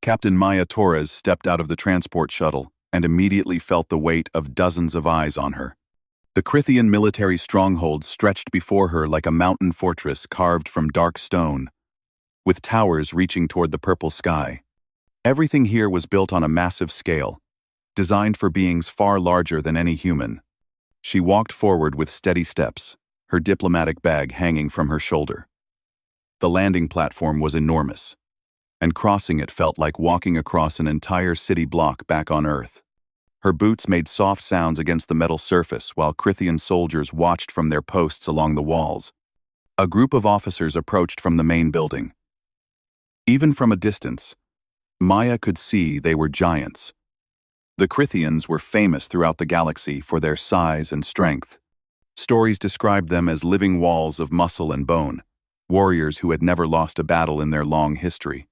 Captain Maya Torres stepped out of the transport shuttle and immediately felt the weight of dozens of eyes on her. The Crithian military stronghold stretched before her like a mountain fortress carved from dark stone, with towers reaching toward the purple sky. Everything here was built on a massive scale, designed for beings far larger than any human. She walked forward with steady steps, her diplomatic bag hanging from her shoulder. The landing platform was enormous, and crossing it felt like walking across an entire city block back on Earth. Her boots made soft sounds against the metal surface while Crithian soldiers watched from their posts along the walls. A group of officers approached from the main building. Even from a distance, Maya could see they were giants. The Crithians were famous throughout the galaxy for their size and strength. Stories described them as living walls of muscle and bone, warriors who had never lost a battle in their long history.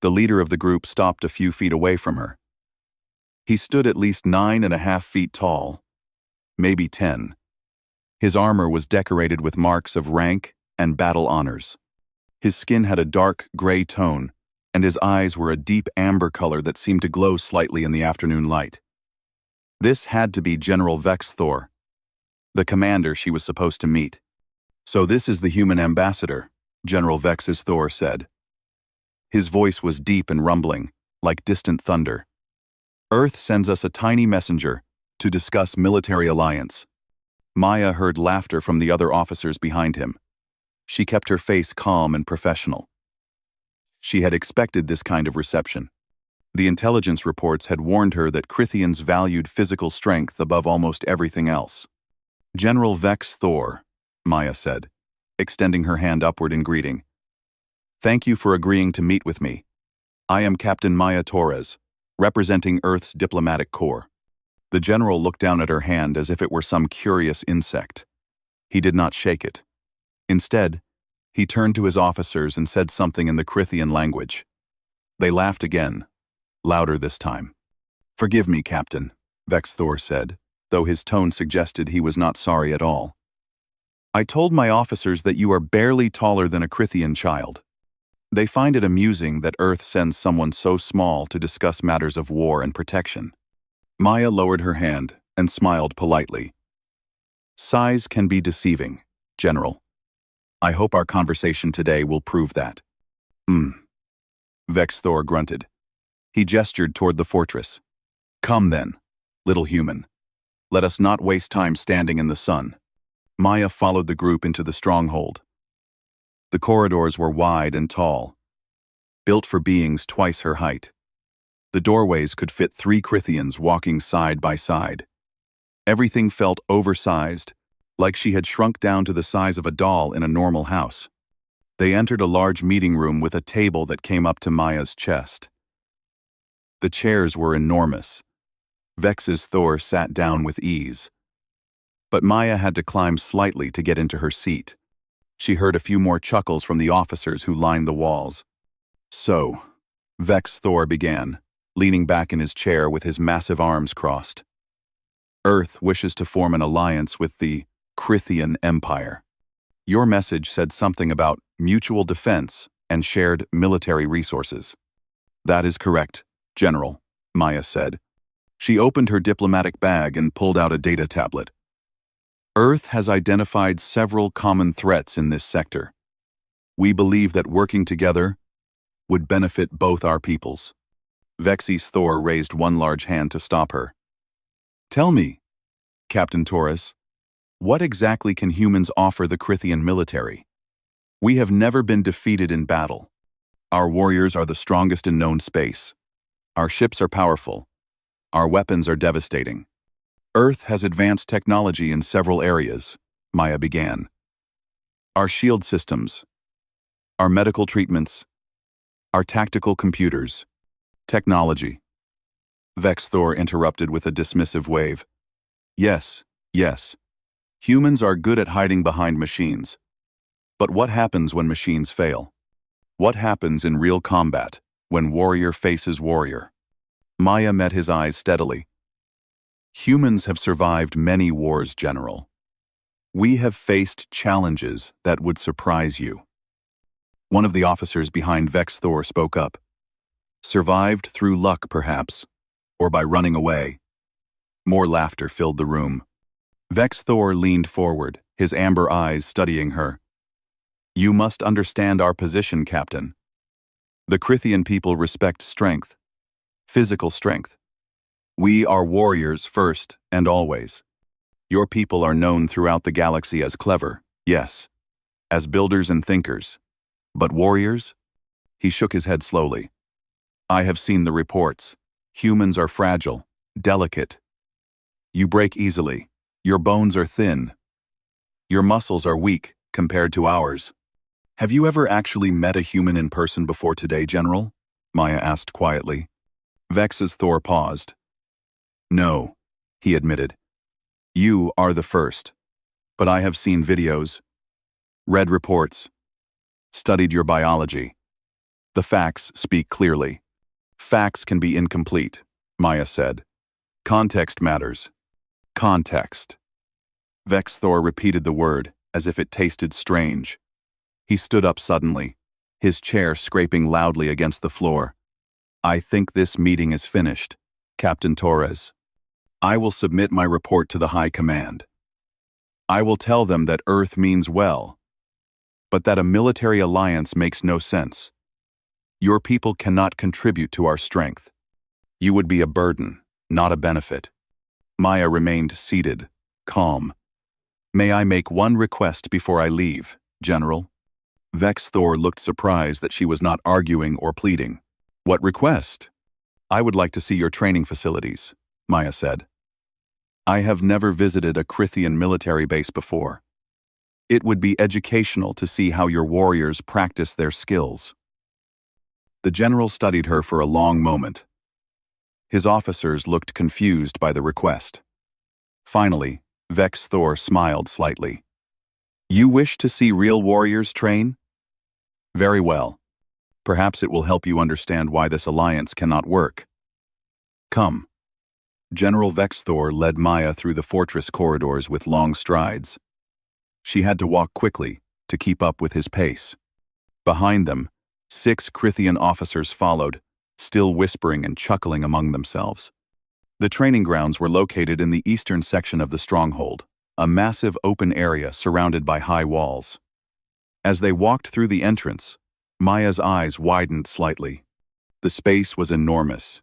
The leader of the group stopped a few feet away from her. He stood at least 9.5 feet tall, maybe 10. His armor was decorated with marks of rank and battle honors. His skin had a dark gray tone, and his eyes were a deep amber color that seemed to glow slightly in the afternoon light. This had to be General Vex Thor, the commander she was supposed to meet. "So this is the human ambassador," General Vex's Thor said. His voice was deep and rumbling, like distant thunder. "Earth sends us a tiny messenger to discuss military alliance." Maya heard laughter from the other officers behind him. She kept her face calm and professional. She had expected this kind of reception. The intelligence reports had warned her that Crithians valued physical strength above almost everything else. "General Vex Thor," Maya said, extending her hand upward in greeting. "Thank you for agreeing to meet with me. I am Captain Maya Torres, representing Earth's diplomatic corps." The general looked down at her hand as if it were some curious insect. He did not shake it. Instead, he turned to his officers and said something in the Crithian language. They laughed again, louder this time. "Forgive me, Captain," Vex Thor said, though his tone suggested he was not sorry at all. "I told my officers that you are barely taller than a Crithian child. They find it amusing that Earth sends someone so small to discuss matters of war and protection." Maya lowered her hand and smiled politely. "Size can be deceiving, General. I hope our conversation today will prove that." Vex Thor grunted. He gestured toward the fortress. "Come then, little human. Let us not waste time standing in the sun." Maya followed the group into the stronghold. The corridors were wide and tall, built for beings twice her height. The doorways could fit 3 Crithians walking side by side. Everything felt oversized, like she had shrunk down to the size of a doll in a normal house. They entered a large meeting room with a table that came up to Maya's chest. The chairs were enormous. Vex's Thor sat down with ease. But Maya had to climb slightly to get into her seat. She heard a few more chuckles from the officers who lined the walls. "So," Vex Thor began, leaning back in his chair with his massive arms crossed. "Earth wishes to form an alliance with the Crithian Empire. Your message said something about mutual defense and shared military resources." "That is correct, General," Maya said. She opened her diplomatic bag and pulled out a data tablet. "Earth has identified several common threats in this sector. We believe that working together would benefit both our peoples." Vex's Thor raised one large hand to stop her. "Tell me, Captain Torres, what exactly can humans offer the Crithian military? We have never been defeated in battle. Our warriors are the strongest in known space. Our ships are powerful. Our weapons are devastating. Earth has advanced technology in several areas," Maya began. "Our shield systems, our medical treatments, our tactical computers, technology." Vex Thor interrupted with a dismissive wave. Yes. Humans are good at hiding behind machines. But what happens when machines fail? What happens in real combat, when warrior faces warrior?" Maya met his eyes steadily. "Humans have survived many wars, General. We have faced challenges that would surprise you." One of the officers behind Vex Thor spoke up. Survived through luck, perhaps, or by running away. More laughter filled the room. Vex Thor leaned forward, his amber eyes studying her. You must understand our position, Captain. The Krithian people respect strength, physical strength. We are warriors first and always. Your people are known throughout the galaxy as clever, yes, as builders and thinkers. But warriors? He shook his head slowly. I have seen the reports. Humans are fragile, delicate. You break easily. Your bones are thin. Your muscles are weak compared to ours. Have you ever actually met a human in person before today, General? Maya asked quietly. Vex's Thor paused. No, he admitted. You are the first. But I have seen videos, read reports, studied your biology. The facts speak clearly. Facts can be incomplete, Maya said. Context matters. Context. Vex Thor repeated the word, as if it tasted strange. He stood up suddenly, his chair scraping loudly against the floor. I think this meeting is finished, Captain Torres. I will submit my report to the High Command. I will tell them that Earth means well, but that a military alliance makes no sense. Your people cannot contribute to our strength. You would be a burden, not a benefit. Maya remained seated, calm. May I make one request before I leave, General? Vex Thor looked surprised that she was not arguing or pleading. What request? I would like to see your training facilities, Maya said. I have never visited a Krithian military base before. It would be educational to see how your warriors practice their skills. The general studied her for a long moment. His officers looked confused by the request. Finally, Vex Thor smiled slightly. You wish to see real warriors train? Very well. Perhaps it will help you understand why this alliance cannot work. Come. General Vex Thor led Maya through the fortress corridors with long strides. She had to walk quickly to keep up with his pace. Behind them, 6 Krithian officers followed, still whispering and chuckling among themselves. The training grounds were located in the eastern section of the stronghold, a massive open area surrounded by high walls. As they walked through the entrance, Maya's eyes widened slightly. The space was enormous,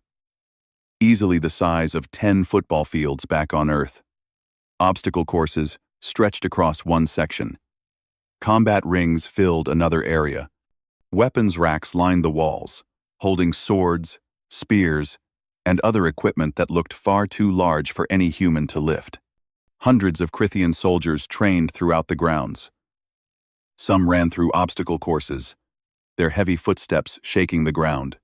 easily the size of 10 football fields back on Earth. Obstacle courses stretched across one section. Combat rings filled another area. Weapons racks lined the walls, holding swords, spears, and other equipment that looked far too large for any human to lift. Hundreds of Krithian soldiers trained throughout the grounds. Some ran through obstacle courses, their heavy footsteps shaking the ground.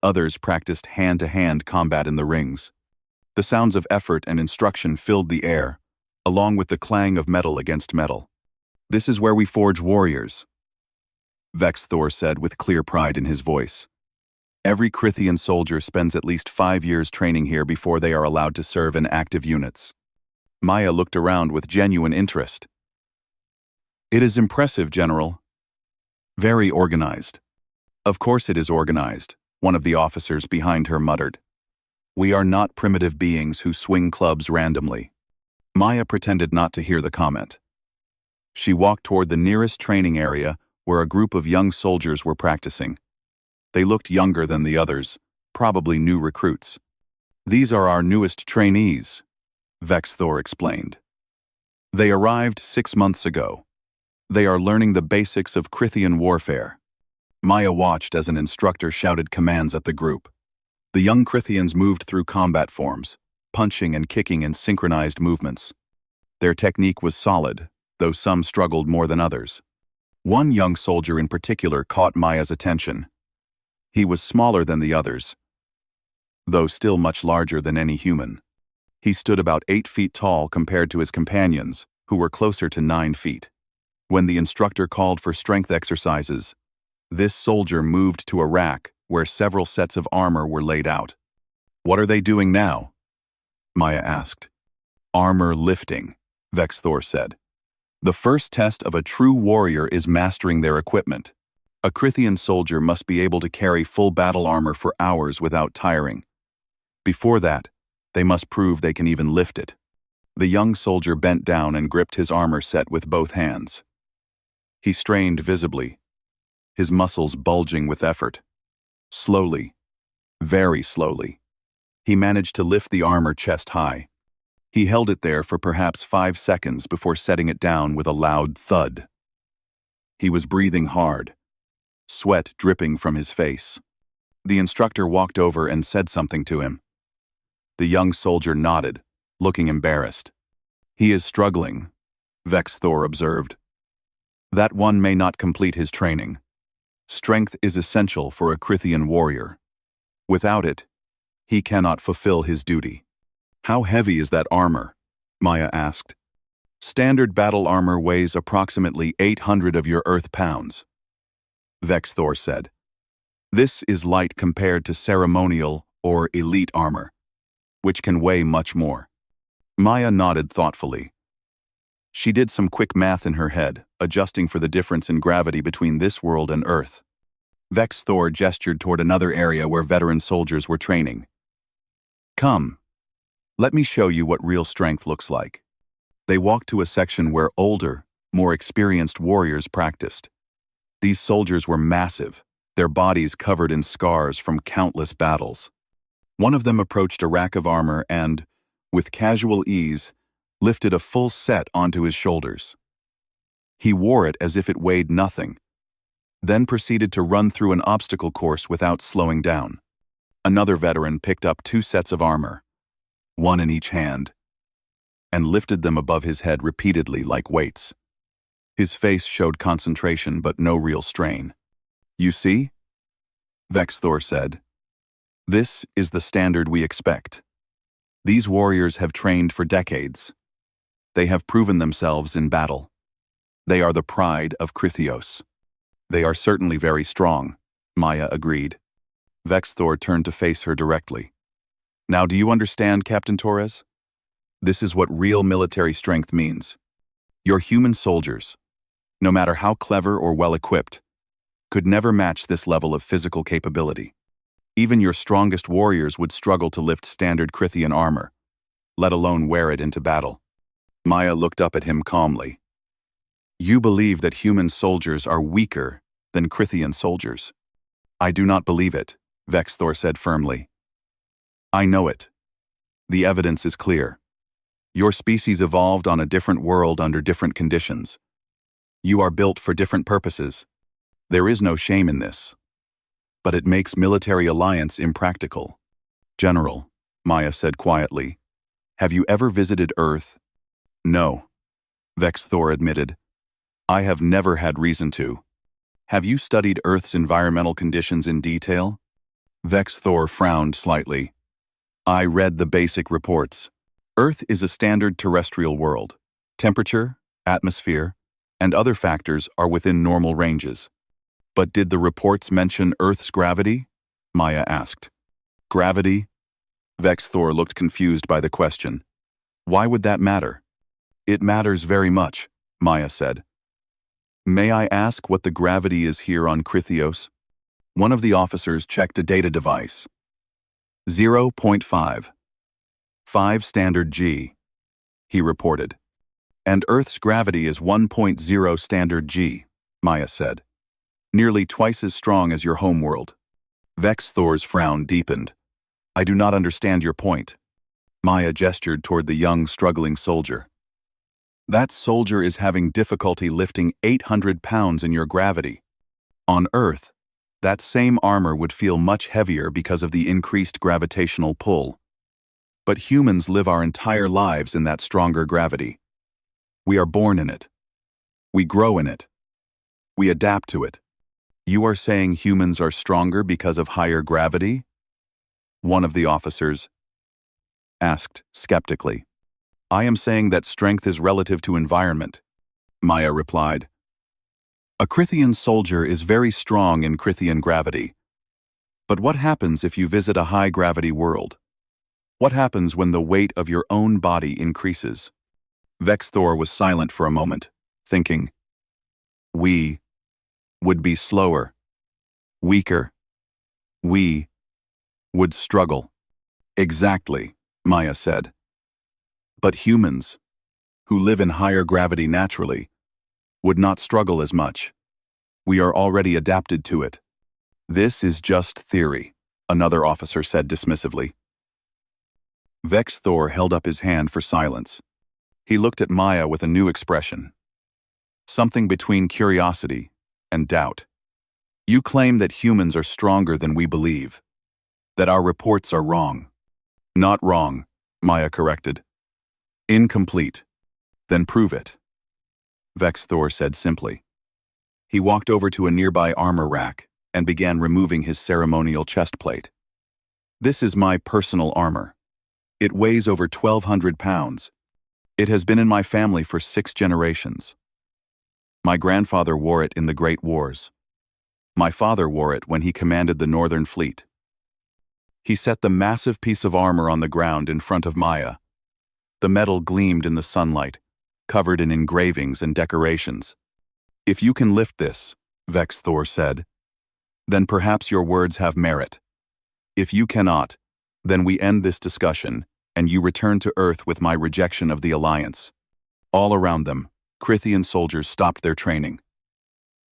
Others practiced hand-to-hand combat in the rings. The sounds of effort and instruction filled the air, along with the clang of metal against metal. This is where we forge warriors, Vex Thor said with clear pride in his voice. Every Krithian soldier spends at least 5 years training here before they are allowed to serve in active units. Maya looked around with genuine interest. It is impressive, General. Very organized. Of course it is organized, one of the officers behind her muttered. We are not primitive beings who swing clubs randomly. Maya pretended not to hear the comment. She walked toward the nearest training area where a group of young soldiers were practicing. They looked younger than the others, probably new recruits. These are our newest trainees, Vex Thor explained. They arrived 6 months ago. They are learning the basics of Krithian warfare. Maya watched as an instructor shouted commands at the group. The young Krithians moved through combat forms, punching and kicking in synchronized movements. Their technique was solid, though some struggled more than others. One young soldier in particular caught Maya's attention. He was smaller than the others, though still much larger than any human. He stood about 8 feet tall compared to his companions, who were closer to 9 feet. When the instructor called for strength exercises, this soldier moved to a rack where several sets of armor were laid out. What are they doing now? Maya asked. Armor lifting, Vex Thor said. The first test of a true warrior is mastering their equipment. A Crithian soldier must be able to carry full battle armor for hours without tiring. Before that, they must prove they can even lift it. The young soldier bent down and gripped his armor set with both hands. He strained visibly, his muscles bulging with effort. Slowly, very slowly, he managed to lift the armor chest high. He held it there for perhaps 5 seconds before setting it down with a loud thud. He was breathing hard, sweat dripping from his face. The instructor walked over and said something to him. The young soldier nodded, looking embarrassed. "He is struggling," Vex Thor observed. "That one may not complete his training. Strength is essential for a Crithian warrior. Without it, he cannot fulfill his duty." "How heavy is that armor?" Maya asked. "Standard battle armor weighs approximately 800 of your Earth pounds," Vex Thor said. "This is light compared to ceremonial or elite armor, which can weigh much more." Maya nodded thoughtfully. She did some quick math in her head, adjusting for the difference in gravity between this world and Earth. Vex Thor gestured toward another area where veteran soldiers were training. "Come, let me show you what real strength looks like." They walked to a section where older, more experienced warriors practiced. These soldiers were massive, their bodies covered in scars from countless battles. One of them approached a rack of armor and, with casual ease, lifted a full set onto his shoulders. He wore it as if it weighed nothing, then proceeded to run through an obstacle course without slowing down. Another veteran picked up 2 sets of armor, one in each hand, and lifted them above his head repeatedly like weights. His face showed concentration but no real strain. "You see?" Vex Thor said. "This is the standard we expect. These warriors have trained for decades. They have proven themselves in battle. They are the pride of Crithios." "They are certainly very strong," Maya agreed. Vex Thor turned to face her directly. "Now do you understand, Captain Torres? This is what real military strength means. Your human soldiers, no matter how clever or well-equipped, could never match this level of physical capability. Even your strongest warriors would struggle to lift standard Crithian armor, let alone wear it into battle." Maya looked up at him calmly. "You believe that human soldiers are weaker than Crithian soldiers." "I do not believe it," Vex Thor said firmly. "I know it. The evidence is clear. Your species evolved on a different world under different conditions. You are built for different purposes. There is no shame in this. But it makes military alliance impractical." "General," Maya said quietly, "have you ever visited Earth?" "No," Vex Thor admitted. "I have never had reason to." "Have you studied Earth's environmental conditions in detail?" Vex Thor frowned slightly. "I read the basic reports. Earth is a standard terrestrial world. Temperature, atmosphere, and other factors are within normal ranges. But did the reports mention Earth's gravity?" Maya asked. "Gravity?" Vex Thor looked confused by the question. "Why would that matter?" "It matters very much," Maya said. "May I ask what the gravity is here on Crithios?" One of the officers checked a data device. 0.5. 5 standard G, he reported. "And Earth's gravity is 1.0 standard G, Maya said. "Nearly twice as strong as your homeworld." Vex Thor's frown deepened. "I do not understand your point." Maya gestured toward the young, struggling soldier. "That soldier is having difficulty lifting 800 pounds in your gravity. On Earth, that same armor would feel much heavier because of the increased gravitational pull. But humans live our entire lives in that stronger gravity. We are born in it. We grow in it. We adapt to it. You are saying humans are stronger because of higher gravity?" One of the officers asked skeptically. "I am saying that strength is relative to environment," Maya replied. "A Crithian soldier is very strong in Crithian gravity. But what happens if you visit a high-gravity world? What happens when the weight of your own body increases?" Vex Thor was silent for a moment, thinking. We would be slower, weaker. We would struggle. Exactly, Maya said. But humans, who live in higher gravity naturally, would not struggle as much. We are already adapted to it. This is just theory, another officer said dismissively. Vex Thor held up his hand for silence. He looked at Maya with a new expression. Something between curiosity and doubt. You claim that humans are stronger than we believe. That our reports are wrong. Not wrong, Maya corrected. Incomplete. Then prove it. Vex Thor said simply. He walked over to a nearby armor rack and began removing his ceremonial chest plate. This is my personal armor. It weighs over 1,200 pounds. It has been in my family for 6 generations. My grandfather wore it in the Great Wars. My father wore it when he commanded the Northern Fleet. He set the massive piece of armor on the ground in front of Maya. The metal gleamed in the sunlight, covered in engravings and decorations. If you can lift this, Vex Thor said, then perhaps your words have merit. If you cannot, then we end this discussion, and you return to Earth with my rejection of the Alliance. All around them, Krithian soldiers stopped their training.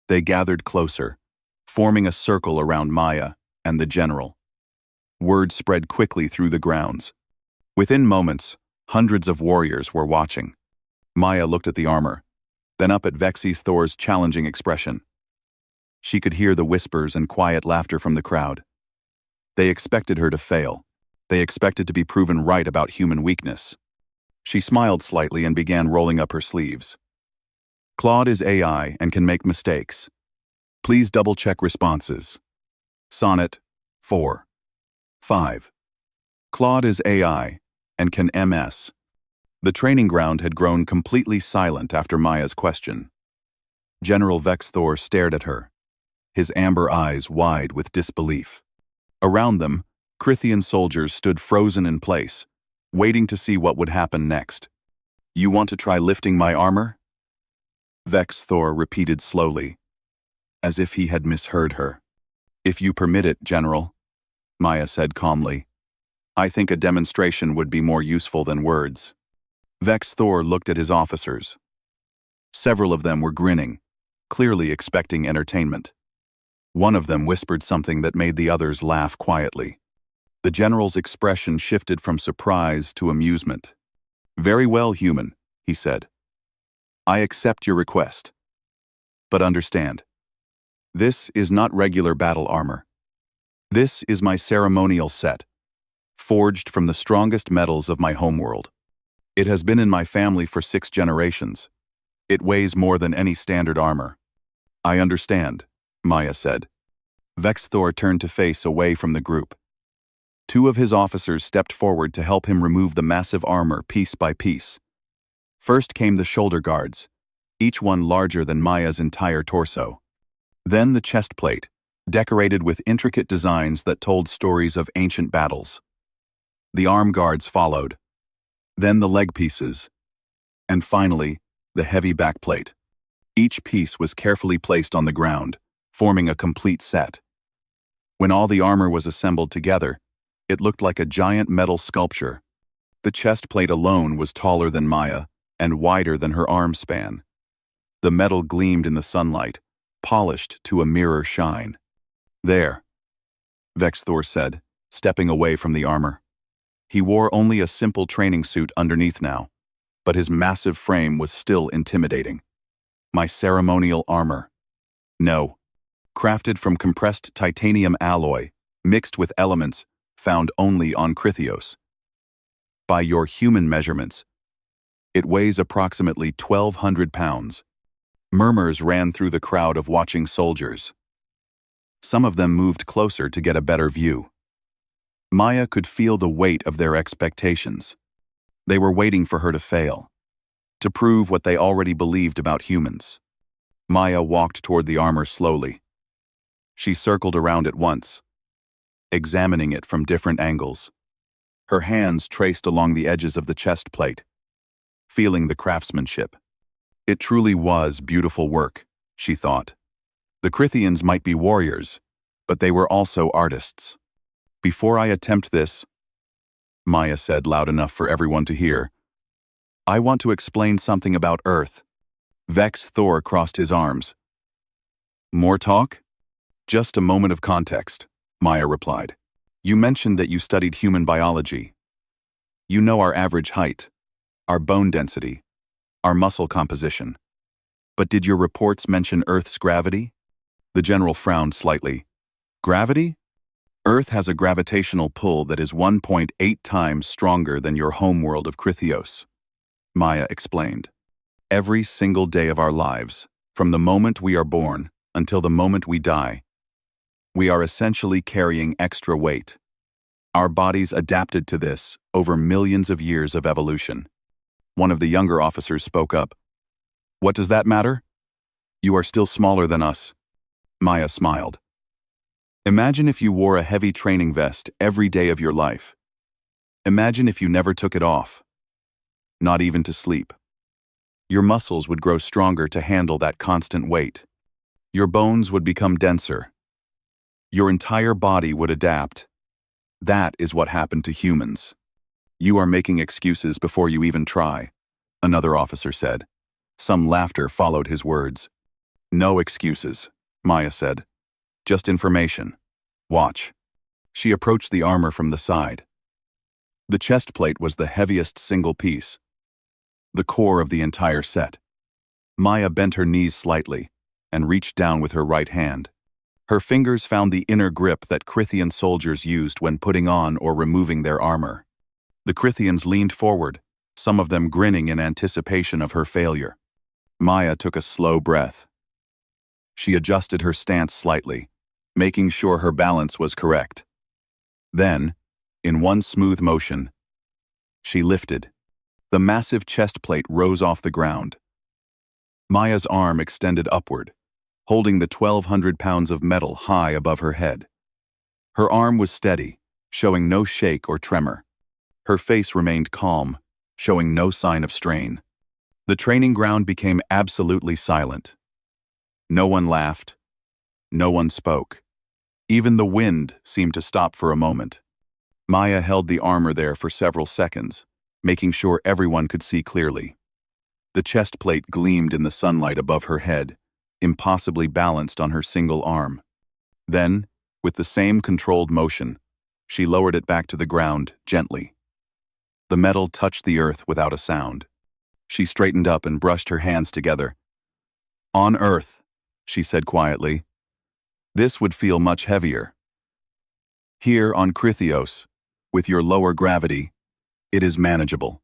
They gathered closer, forming a circle around Maya and the general. Word spread quickly through the grounds. Within moments, hundreds of warriors were watching. Maya looked at the armor, then up at Vexy Thor's challenging expression. She could hear the whispers and quiet laughter from the crowd. They expected her to fail. They expected to be proven right about human weakness. She smiled slightly and began rolling up her sleeves. Claude is AI and can make mistakes. Please double-check responses. Sonnet 4. 5. Claude is AI and can MS. The training ground had grown completely silent after Maya's question. General Vex Thor stared at her, his amber eyes wide with disbelief. Around them, Krithian soldiers stood frozen in place, waiting to see what would happen next. You want to try lifting my armor? Vex Thor repeated slowly, as if he had misheard her. If you permit it, General, Maya said calmly. I think a demonstration would be more useful than words. Vex Thor looked at his officers. Several of them were grinning, clearly expecting entertainment. One of them whispered something that made the others laugh quietly. The general's expression shifted from surprise to amusement. Very well, human, he said. I accept your request. But understand, this is not regular battle armor. This is my ceremonial set, forged from the strongest metals of my homeworld. It has been in my family for 6 generations. It weighs more than any standard armor. I understand, Maya said. Vex Thor turned to face away from the group. 2 of his officers stepped forward to help him remove the massive armor piece by piece. First came the shoulder guards, each one larger than Maya's entire torso. Then the chest plate, decorated with intricate designs that told stories of ancient battles. The arm guards followed. Then the leg pieces. And finally, the heavy backplate. Each piece was carefully placed on the ground, forming a complete set. When all the armor was assembled together, it looked like a giant metal sculpture. The chest plate alone was taller than Maya and wider than her arm span. The metal gleamed in the sunlight, polished to a mirror shine. There, Vex Thor said, stepping away from the armor. He wore only a simple training suit underneath now, but his massive frame was still intimidating. My ceremonial armor. No. Crafted from compressed titanium alloy, mixed with elements found only on Krithios. By your human measurements, it weighs approximately 1,200 pounds. Murmurs ran through the crowd of watching soldiers. Some of them moved closer to get a better view. Maya could feel the weight of their expectations. They were waiting for her to fail, to prove what they already believed about humans. Maya walked toward the armor slowly. She circled around it once, examining it from different angles. Her hands traced along the edges of the chest plate, feeling the craftsmanship. It truly was beautiful work, she thought. The Crithians might be warriors, but they were also artists. Before I attempt this, Maya said loud enough for everyone to hear, I want to explain something about Earth. Vex Thor crossed his arms. More talk? Just a moment of context, Maya replied. You mentioned that you studied human biology. You know our average height, our bone density, our muscle composition. But did your reports mention Earth's gravity? The general frowned slightly. Gravity? Earth has a gravitational pull that is 1.8 times stronger than your homeworld of Crithios, Maya explained. Every single day of our lives, from the moment we are born until the moment we die, we are essentially carrying extra weight. Our bodies adapted to this over millions of years of evolution. One of the younger officers spoke up. What does that matter? You are still smaller than us. Maya smiled. Imagine if you wore a heavy training vest every day of your life. Imagine if you never took it off. Not even to sleep. Your muscles would grow stronger to handle that constant weight. Your bones would become denser. Your entire body would adapt. That is what happened to humans. You are making excuses before you even try, another officer said. Some laughter followed his words. No excuses, Maya said. Just information. Watch. She approached the armor from the side. The chest plate was the heaviest single piece, the core of the entire set. Maya bent her knees slightly and reached down with her right hand. Her fingers found the inner grip that Crithian soldiers used when putting on or removing their armor. The Crithians leaned forward, some of them grinning in anticipation of her failure. Maya took a slow breath. She adjusted her stance slightly, making sure her balance was correct. Then, in one smooth motion, she lifted. The massive chest plate rose off the ground. Maya's arm extended upward, holding the 1,200 pounds of metal high above her head. Her arm was steady, showing no shake or tremor. Her face remained calm, showing no sign of strain. The training ground became absolutely silent. No one laughed. No one spoke. Even the wind seemed to stop for a moment. Maya held the armor there for several seconds, making sure everyone could see clearly. The chest plate gleamed in the sunlight above her head, impossibly balanced on her single arm. Then, with the same controlled motion, she lowered it back to the ground gently. The metal touched the earth without a sound. She straightened up and brushed her hands together. On Earth, she said quietly, this would feel much heavier. Here on Crithios, with your lower gravity, it is manageable.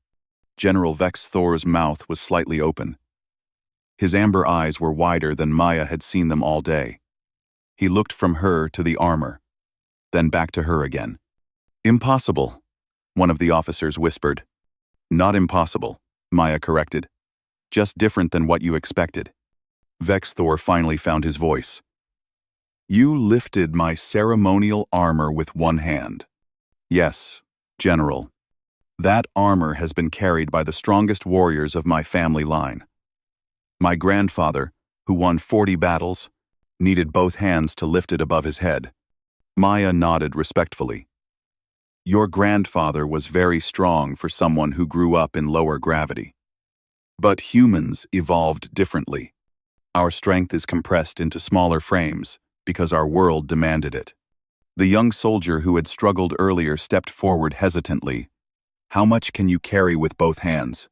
General Vex Thor's mouth was slightly open. His amber eyes were wider than Maya had seen them all day. He looked from her to the armor, then back to her again. Impossible, one of the officers whispered. Not impossible, Maya corrected. Just different than what you expected. Vex Thor finally found his voice. You lifted my ceremonial armor with one hand. Yes, General. That armor has been carried by the strongest warriors of my family line. My grandfather, who won 40 battles, needed both hands to lift it above his head. Maya nodded respectfully. Your grandfather was very strong for someone who grew up in lower gravity. But humans evolved differently. Our strength is compressed into smaller frames because our world demanded it. The young soldier who had struggled earlier stepped forward hesitantly. How much can you carry with both hands?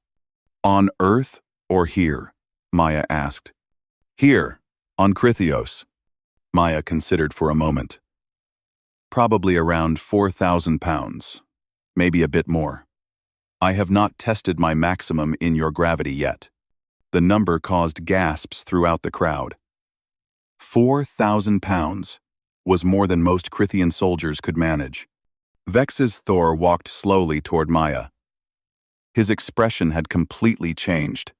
On Earth or here? Maya asked. Here, on Crithios. Maya considered for a moment. Probably around 4,000 pounds, maybe a bit more. I have not tested my maximum in your gravity yet. The number caused gasps throughout the crowd. 4,000 pounds was more than most Crithian soldiers could manage. Vex's Thor walked slowly toward Maya. His expression had completely changed.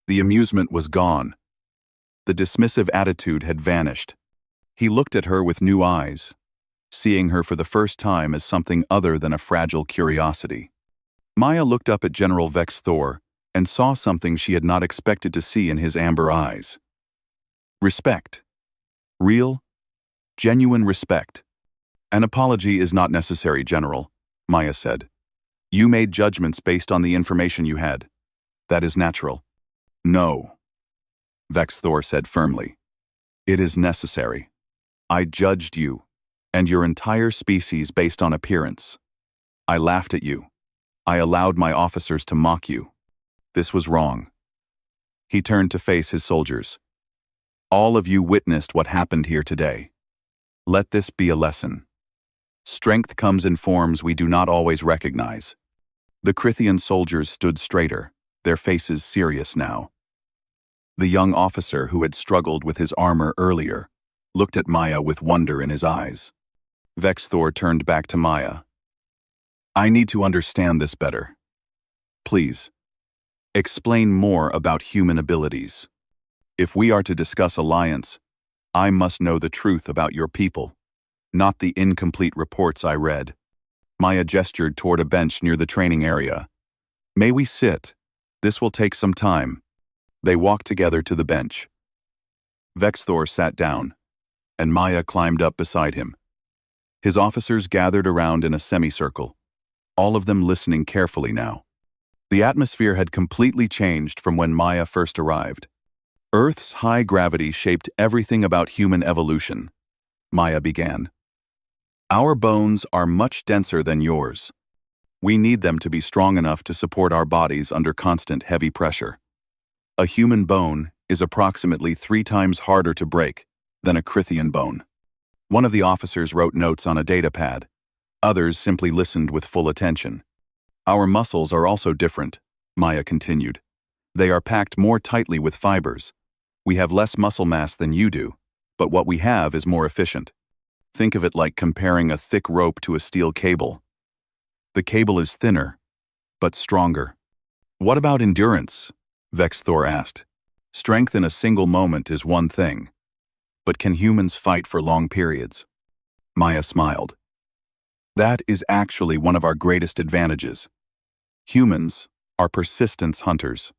The amusement was gone. The dismissive attitude had vanished. He looked at her with new eyes, seeing her for the first time as something other than a fragile curiosity. Maya looked up at General Vex Thor and saw something she had not expected to see in his amber eyes. Respect. Real, genuine respect. An apology is not necessary, General, Maya said. You made judgments based on the information you had. That is natural. No, Vexthor said firmly. It is necessary. I judged you, and your entire species based on appearance. I laughed at you. I allowed my officers to mock you. This was wrong. He turned to face his soldiers. All of you witnessed what happened here today. Let this be a lesson. Strength comes in forms we do not always recognize. The Crithian soldiers stood straighter, their faces serious now. The young officer who had struggled with his armor earlier looked at Maya with wonder in his eyes. Vexthor turned back to Maya. I need to understand this better. Please, explain more about human abilities. If we are to discuss alliance, I must know the truth about your people, not the incomplete reports I read. Maya gestured toward a bench near the training area. May we sit? This will take some time. They walked together to the bench. Vexthor sat down, and Maya climbed up beside him. His officers gathered around in a semicircle, all of them listening carefully now. The atmosphere had completely changed from when Maya first arrived. Earth's high gravity shaped everything about human evolution. Maya began. Our bones are much denser than yours. We need them to be strong enough to support our bodies under constant heavy pressure. A human bone is approximately 3 times harder to break than a Crithian bone. One of the officers wrote notes on a data pad. Others simply listened with full attention. Our muscles are also different, Maya continued. They are packed more tightly with fibers. We have less muscle mass than you do, but what we have is more efficient. Think of it like comparing a thick rope to a steel cable. The cable is thinner, but stronger. What about endurance? Vexthor asked. Strength in a single moment is one thing, but can humans fight for long periods? Maya smiled. That is actually one of our greatest advantages. Humans are persistence hunters.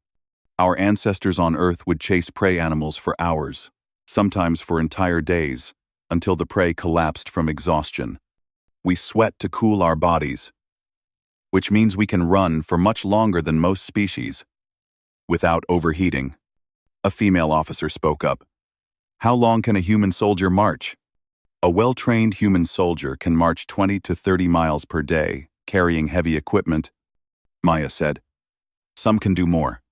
Our ancestors on Earth would chase prey animals for hours, sometimes for entire days, until the prey collapsed from exhaustion. We sweat to cool our bodies, which means we can run for much longer than most species, without overheating. A female officer spoke up. How long can a human soldier march? A well-trained human soldier can march 20 to 30 miles per day, carrying heavy equipment, Maya said. Some can do more.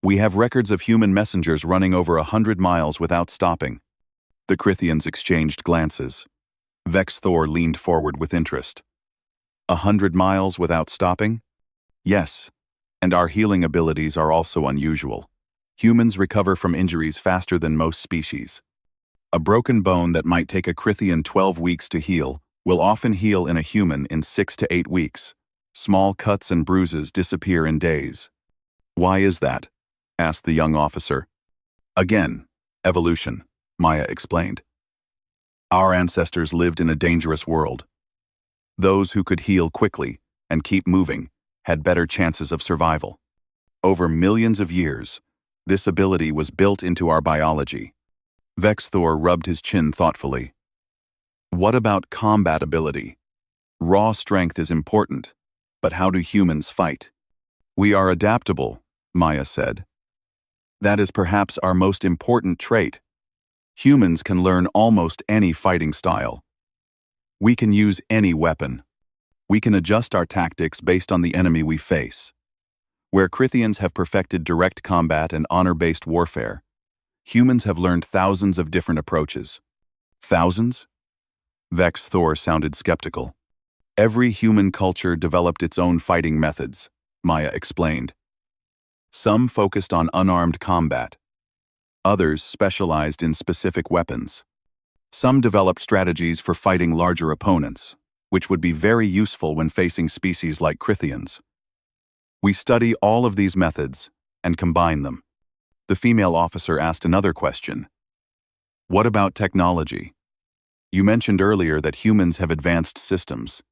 We have records of human messengers running over 100 miles without stopping. The Crithians exchanged glances. Vexthor leaned forward with interest. 100 miles without stopping? Yes, and our healing abilities are also unusual. Humans recover from injuries faster than most species. A broken bone that might take a Crithian 12 weeks to heal will often heal in a human in 6 to 8 weeks. Small cuts and bruises disappear in days. Why is that? Asked the young officer. Again, evolution, Maya explained. Our ancestors lived in a dangerous world. Those who could heal quickly and keep moving had better chances of survival. Over millions of years, this ability was built into our biology. Vexthor rubbed his chin thoughtfully. What about combat ability? Raw strength is important, but how do humans fight? We are adaptable, Maya said. That is perhaps our most important trait. Humans can learn almost any fighting style. We can use any weapon. We can adjust our tactics based on the enemy we face. Where Crithians have perfected direct combat and honor-based warfare, humans have learned thousands of different approaches. Thousands? Vexthor sounded skeptical. Every human culture developed its own fighting methods, Maya explained. Some focused on unarmed combat. Others specialized in specific weapons. Some developed strategies for fighting larger opponents, which would be very useful when facing species like Crithians. We study all of these methods and combine them. The female officer asked another question. What about technology? You mentioned earlier that humans have advanced systems.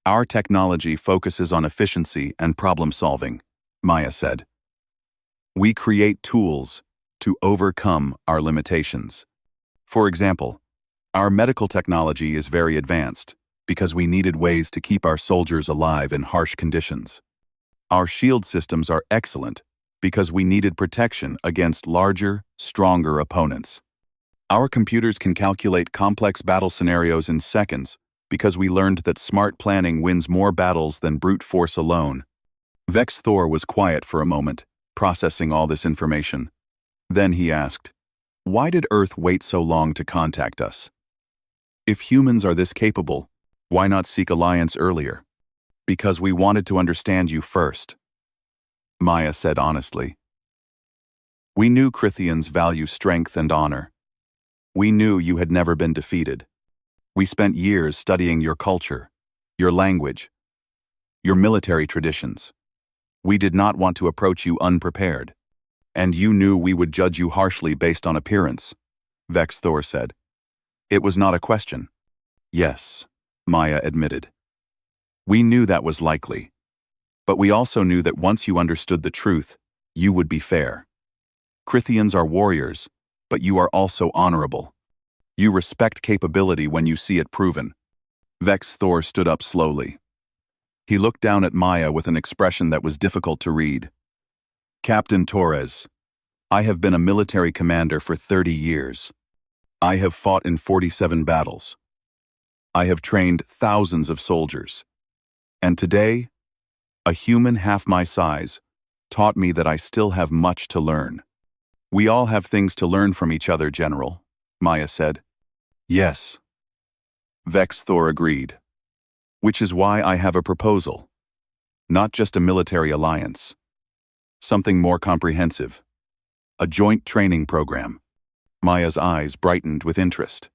Our technology focuses on efficiency and problem solving, Maya said. We create tools to overcome our limitations. For example, our medical technology is very advanced because we needed ways to keep our soldiers alive in harsh conditions. Our shield systems are excellent because we needed protection against larger, stronger opponents. Our computers can calculate complex battle scenarios in seconds because we learned that smart planning wins more battles than brute force alone. Vex Thor was quiet for a moment, processing all this information. Then he asked, "Why did Earth wait so long to contact us? If humans are this capable, why not seek alliance earlier?" "Because we wanted to understand you first," Maya said honestly. "We knew Krithians value strength and honor. We knew you had never been defeated. We spent years studying your culture, your language, your military traditions. We did not want to approach you unprepared. And you knew we would judge you harshly based on appearance," Vex Thor said. "It was not a question." "Yes," Maya admitted. "We knew that was likely. But we also knew that once you understood the truth, you would be fair. Krithians are warriors, but you are also honorable. You respect capability when you see it proven." Vex Thor stood up slowly. He looked down at Maya with an expression that was difficult to read. "Captain Torres, I have been a military commander for 30 years. I have fought in 47 battles. I have trained thousands of soldiers. And today, a human half my size taught me that I still have much to learn." "We all have things to learn from each other, General," Maya said. "Yes," Vex Thor agreed. "Which is why I have a proposal. Not just a military alliance. Something more comprehensive. A joint training program." Maya's eyes brightened with interest.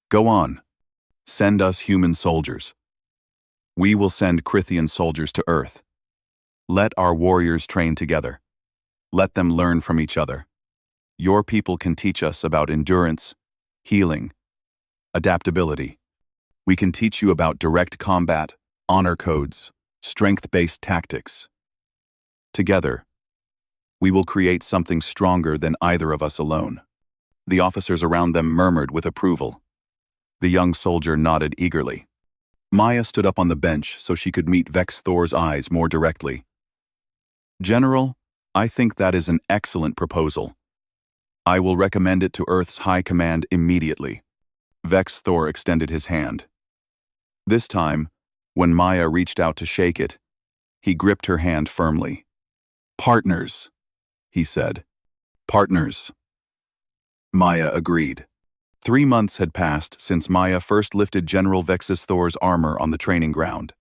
"Go on. Send us human soldiers. We will send Krithian soldiers to Earth. Let our warriors train together. Let them learn from each other. Your people can teach us about endurance, healing, adaptability. We can teach you about direct combat, honor codes, strength-based tactics. Together, we will create something stronger than either of us alone." The officers around them murmured with approval. The young soldier nodded eagerly. Maya stood up on the bench so she could meet Vex Thor's eyes more directly. "General, I think that is an excellent proposal. I will recommend it to Earth's High Command immediately." Vex Thor extended his hand. This time, when Maya reached out to shake it, he gripped her hand firmly. "Partners," he said. "Partners." Maya agreed. 3 months had passed since Maya first lifted General Vexus Thor's armor on the training ground.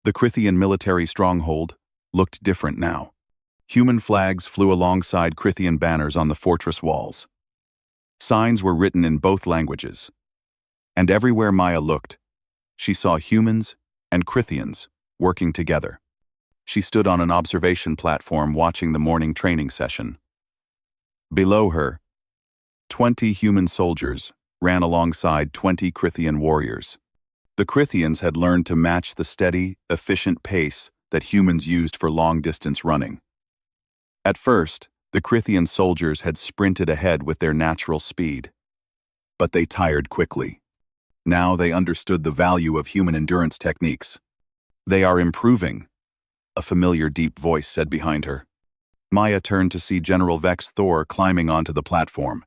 The Krithian military stronghold looked different now. Human flags flew alongside Krithian banners on the fortress walls. Signs were written in both languages. And everywhere Maya looked, she saw humans and Krithians working together. She stood on an observation platform watching the morning training session. Below her, 20 human soldiers ran alongside 20 Krithian warriors. The Krithians had learned to match the steady, efficient pace that humans used for long-distance running. At first, the Krithian soldiers had sprinted ahead with their natural speed. But they tired quickly. Now they understood the value of human endurance techniques. "They are improving," a familiar deep voice said behind her. Maya turned to see General Vex Thor climbing onto the platform.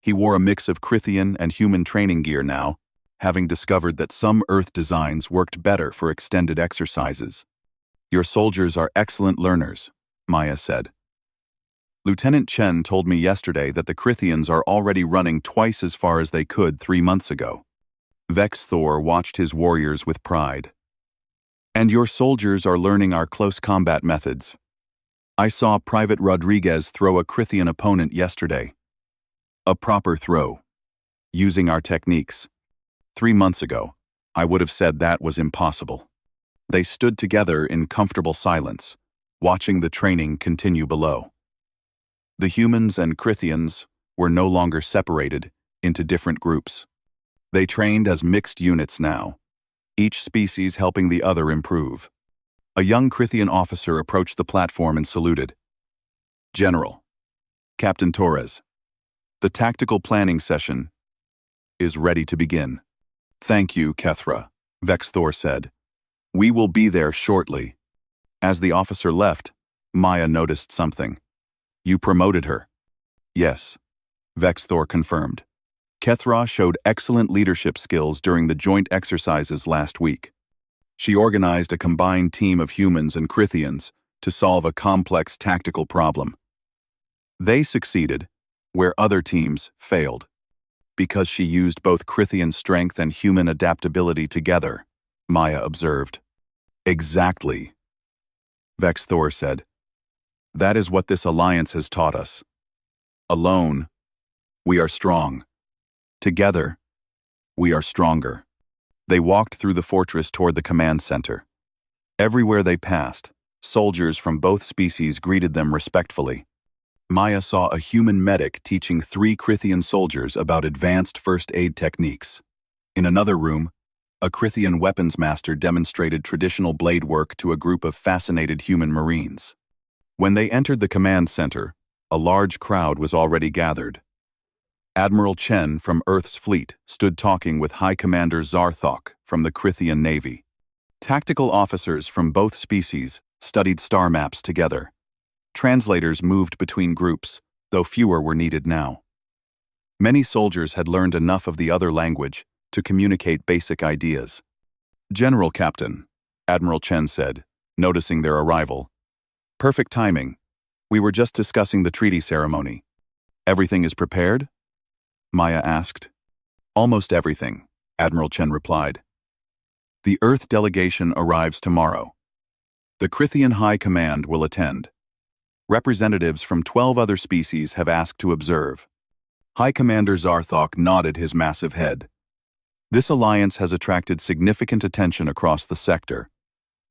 He wore a mix of Krithian and human training gear now, having discovered that some Earth designs worked better for extended exercises. "Your soldiers are excellent learners," Maya said. "Lieutenant Chen told me yesterday that the Krithians are already running twice as far as they could 3 months ago." Vex Thor watched his warriors with pride. "And your soldiers are learning our close combat methods. I saw Private Rodriguez throw a Krithian opponent yesterday. A proper throw, using our techniques. 3 months ago, I would have said that was impossible." They stood together in comfortable silence, watching the training continue below. The humans and Krithians were no longer separated into different groups. They trained as mixed units now, each species helping the other improve. A young Krithian officer approached the platform and saluted. "General, Captain Torres, The tactical planning session is ready to begin. Thank you, Kethra, Vexthor said. We will be there shortly. As the officer left, Maya noticed something. You promoted her. Yes, Vexthor confirmed. Kethra showed excellent leadership skills during the joint exercises last week. She organized a combined team of humans and Crithians to solve a complex tactical problem. They succeeded where other teams failed, because she used both Crithian strength and human adaptability together, Maya observed. Exactly, Vexthor said. That is what this alliance has taught us. Alone, we are strong. Together, we are stronger. They walked through the fortress toward the command center. Everywhere they passed, soldiers from both species greeted them respectfully. Maya saw a human medic teaching 3 Crithian soldiers about advanced first aid techniques. In another room, a Crithian weapons master demonstrated traditional blade work to a group of fascinated human marines. When they entered the command center, a large crowd was already gathered. Admiral Chen from Earth's fleet stood talking with High Commander Zarthok from the Crithian Navy. Tactical officers from both species studied star maps together. Translators moved between groups, though fewer were needed now. Many soldiers had learned enough of the other language to communicate basic ideas. General Captain, Admiral Chen said, noticing their arrival. Perfect timing. We were just discussing the treaty ceremony. Everything is prepared? Maya asked. Almost everything, Admiral Chen replied. The Earth delegation arrives tomorrow. The Crithian High Command will attend. Representatives from 12 other species have asked to observe. High Commander Zarthok nodded his massive head. This alliance has attracted significant attention across the sector.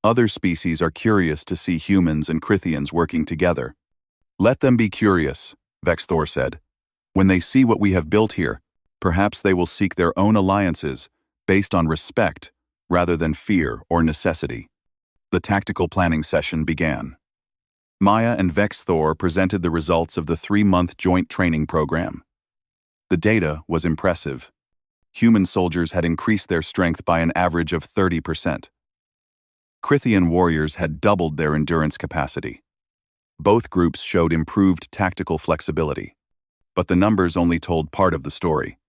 Other species are curious to see humans and Crithians working together. Let them be curious, Vexthor said. When they see what we have built here, perhaps they will seek their own alliances based on respect rather than fear or necessity. The tactical planning session began. Maya and Vexthor presented the results of the 3-month joint training program. The data was impressive. Human soldiers had increased their strength by an average of 30%. Crithian warriors had doubled their endurance capacity. Both groups showed improved tactical flexibility, but the numbers only told part of the story.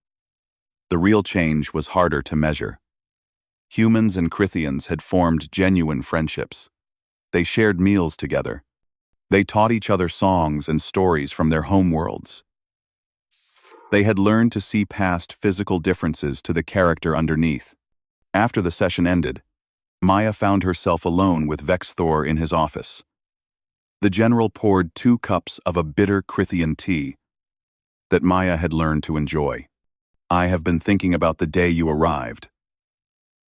The real change was harder to measure. Humans and Crithians had formed genuine friendships. They shared meals together. They taught each other songs and stories from their homeworlds. They had learned to see past physical differences to the character underneath. After the session ended, Maya found herself alone with Vexthor in his office. The general poured 2 cups of a bitter Crithian tea that Maya had learned to enjoy. I have been thinking about the day you arrived,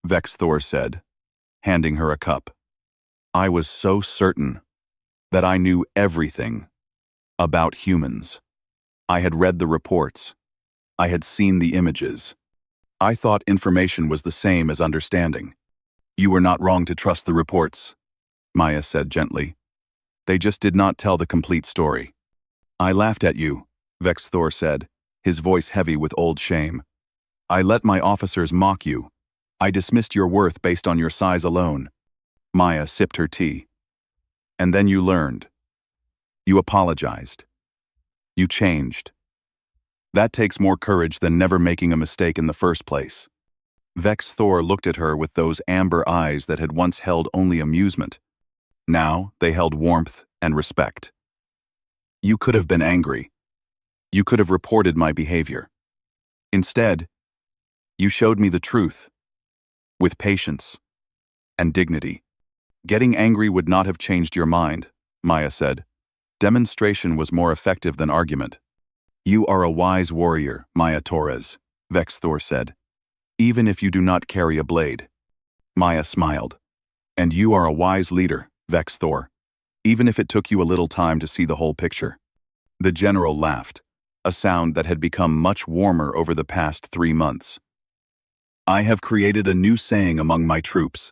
Vexthor said, handing her a cup. I was so certain that I knew everything about humans. I had read the reports. I had seen the images. I thought information was the same as understanding. You were not wrong to trust the reports, Maya said gently. They just did not tell the complete story. I laughed at you, Vexthor said, his voice heavy with old shame. I let my officers mock you. I dismissed your worth based on your size alone. Maya sipped her tea. And then you learned. You apologized. You changed. That takes more courage than never making a mistake in the first place. Vexthor looked at her with those amber eyes that had once held only amusement. Now they held warmth and respect. You could have been angry. You could have reported my behavior. Instead, you showed me the truth, with patience and dignity. Getting angry would not have changed your mind, Maya said. Demonstration was more effective than argument. You are a wise warrior, Maya Torres, Vexthor said. Even if you do not carry a blade. Maya smiled. And you are a wise leader, Vexthor, even if it took you a little time to see the whole picture. The general laughed, a sound that had become much warmer over the past 3 months. I have created a new saying among my troops.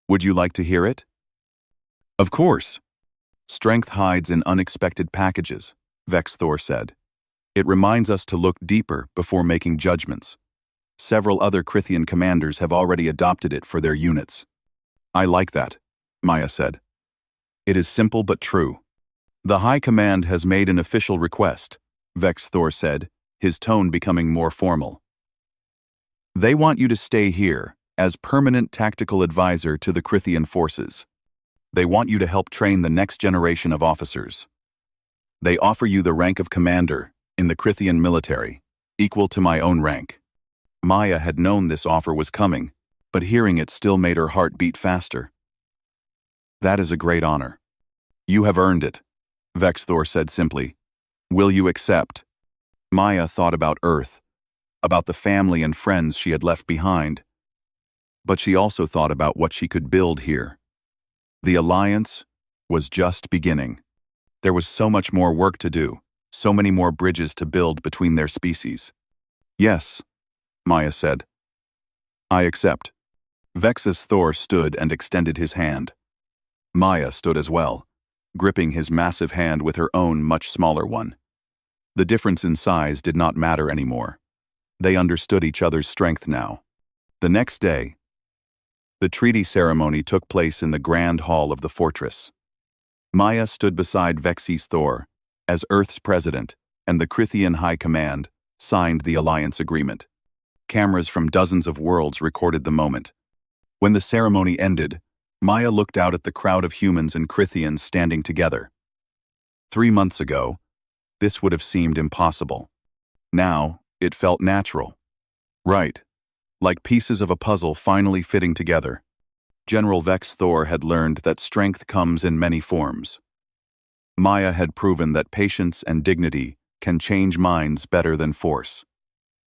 Would you like to hear it? Of course. Strength hides in unexpected packages, Vexthor said. It reminds us to look deeper before making judgments. Several other Crithian commanders have already adopted it for their units. I like that, Maya said. It is simple but true. The High Command has made an official request, Vex Thor said, his tone becoming more formal. They want you to stay here as permanent tactical advisor to the Crithian forces. They want you to help train the next generation of officers. They offer you the rank of commander in the Crithian military, equal to my own rank. Maya had known this offer was coming, but hearing it still made her heart beat faster. That is a great honor. You have earned it, Vex Thor said simply. Will you accept? Maya thought about Earth, about the family and friends she had left behind. But she also thought about what she could build here. The alliance was just beginning. There was so much more work to do, so many more bridges to build between their species. Yes, Maya said. I accept. Vex's Thor stood and extended his hand. Maya stood as well, gripping his massive hand with her own much smaller one. The difference in size did not matter anymore. They understood each other's strength now. The next day, the treaty ceremony took place in the grand hall of the fortress. Maya stood beside Vex's Thor, as Earth's president, and the Crithian High Command signed the alliance agreement. Cameras from dozens of worlds recorded the moment. When the ceremony ended, Maya looked out at the crowd of humans and Crithians standing together. 3 months ago, this would have seemed impossible. Now, it felt natural. Right, like pieces of a puzzle finally fitting together. General Vex Thor had learned that strength comes in many forms. Maya had proven that patience and dignity can change minds better than force.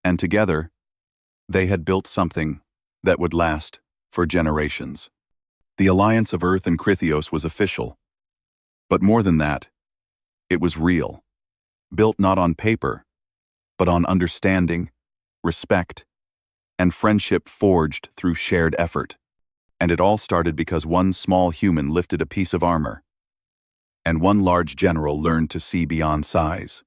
And together, they had built something that would last for generations. The alliance of Earth and Crithios was official. But more than that, it was real. Built not on paper, but on understanding, respect, and friendship forged through shared effort. And it all started because one small human lifted a piece of armor, and one large general learned to see beyond size.